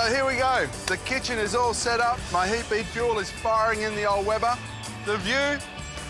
here we go. The kitchen is all set up. My heat bead fuel is firing in the old Weber. The view,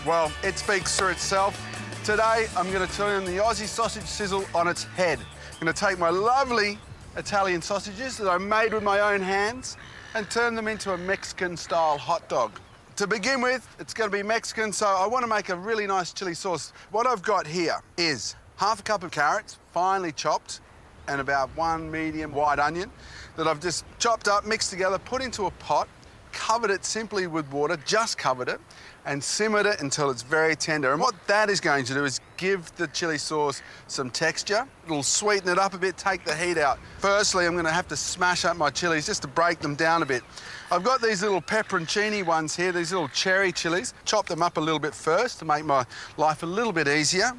well, it speaks for itself. Today, I'm going to turn the Aussie sausage sizzle on its head. I'm going to take my lovely Italian sausages that I made with my own hands and turn them into a Mexican-style hot dog. To begin with, it's going to be Mexican, so I want to make a really nice chili sauce. What I've got here is half a cup of carrots, finely chopped, and about 1 medium white onion that I've just chopped up, mixed together, put into a pot, covered it simply with water, just covered it, and simmered it until it's very tender. And what that is going to do is give the chili sauce some texture. It'll sweeten it up a bit, take the heat out. Firstly, I'm going to have to smash up my chilies just to break them down a bit. I've got these little pepperoncini ones here, these little cherry chilies. Chop them up a little bit first to make my life a little bit easier.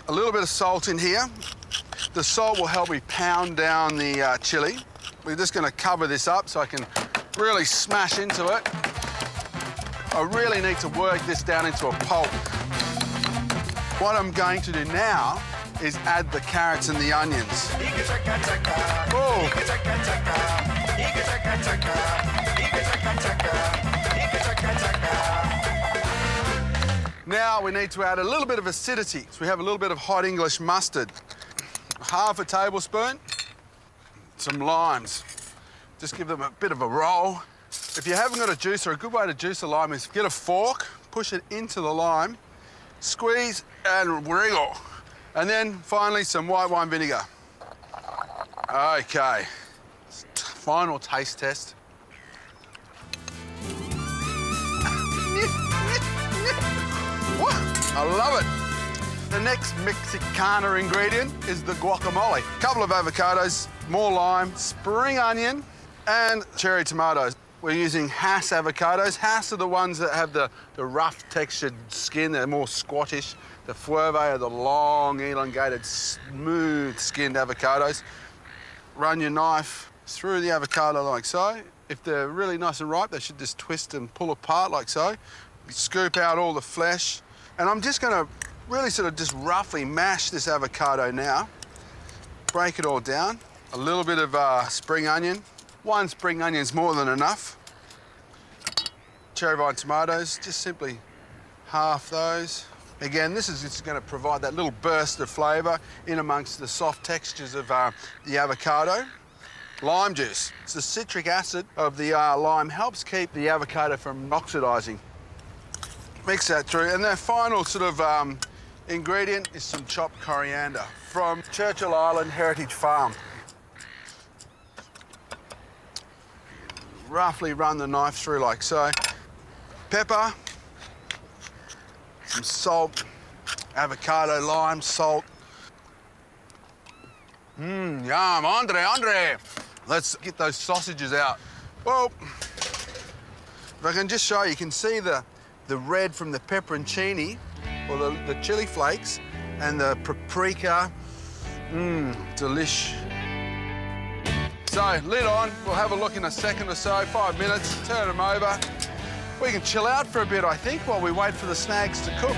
A little bit of salt in here. The salt will help me pound down the chili. We're just going to cover this up so I can really smash into it. I really need to work this down into a pulp. What I'm going to do now is add the carrots and the onions. Oh. Now we need to add a little bit of acidity. So we have a little bit of hot English mustard. Half a tablespoon, some limes. Just give them a bit of a roll. If you haven't got a juicer, a good way to juice a lime is get a fork, push it into the lime, squeeze and wriggle. And then finally some white wine vinegar. Okay, final taste test. I love it. The next Mexicana ingredient is the guacamole. A couple of avocados, more lime, spring onion, and cherry tomatoes. We're using Hass avocados. Hass are the ones that have the rough textured skin. They're more squattish. The Fuerte are the long, elongated, smooth-skinned avocados. Run your knife through the avocado like so. If they're really nice and ripe, they should just twist and pull apart like so. Scoop out all the flesh. And I'm just going to really sort of just roughly mash this avocado now. Break it all down. A little bit of spring onion. 1 spring onion's more than enough. Cherry vine tomatoes, just simply half those. Again, this is just going to provide that little burst of flavour in amongst the soft textures of the avocado. Lime juice. It's the citric acid of the lime helps keep the avocado from oxidising. Mix that through, and the final sort of ingredient is some chopped coriander from Churchill Island Heritage Farm. Roughly run the knife through like so. Pepper, some salt, avocado, lime, salt. Yum, Andre. Let's get those sausages out. Well, if I can just show you can see the red from the pepperoncini, or the chili flakes, and the paprika. Delish. So, lid on, we'll have a look in a second or so, 5 minutes, turn them over. We can chill out for a bit, I think, while we wait for the snags to cook.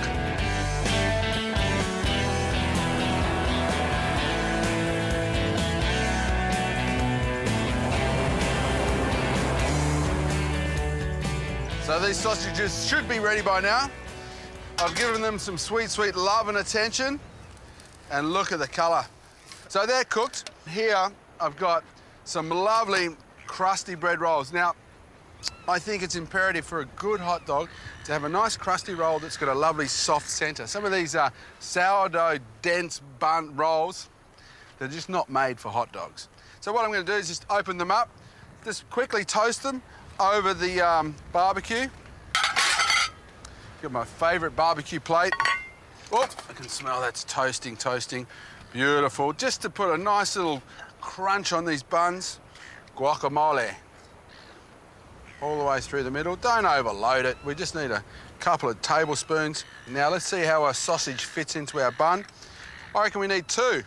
So these sausages should be ready by now. I've given them some sweet, sweet love and attention. And look at the colour. So they're cooked. Here, I've got some lovely crusty bread rolls. Now, I think it's imperative for a good hot dog to have a nice crusty roll that's got a lovely soft centre. Some of these sourdough, dense bun rolls, they're just not made for hot dogs. So what I'm going to do is just open them up, just quickly toast them over the barbecue. Got my favourite barbecue plate. Oh, I can smell that's toasting. Beautiful. Just to put a nice little crunch on these buns. Guacamole. All the way through the middle. Don't overload it. We just need a couple of tablespoons. Now let's see how our sausage fits into our bun. I reckon we need 2.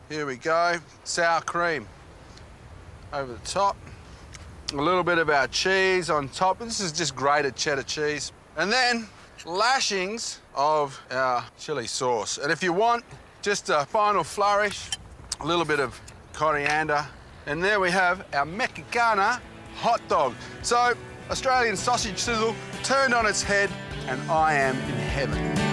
Here we go. Sour cream over the top. A little bit of our cheese on top. This is just grated cheddar cheese. And then lashings of our chili sauce. And if you want just a final flourish, a little bit of coriander And there we have our Mexicana hot dog. So, Australian sausage sizzle turned on its head, and I am in heaven.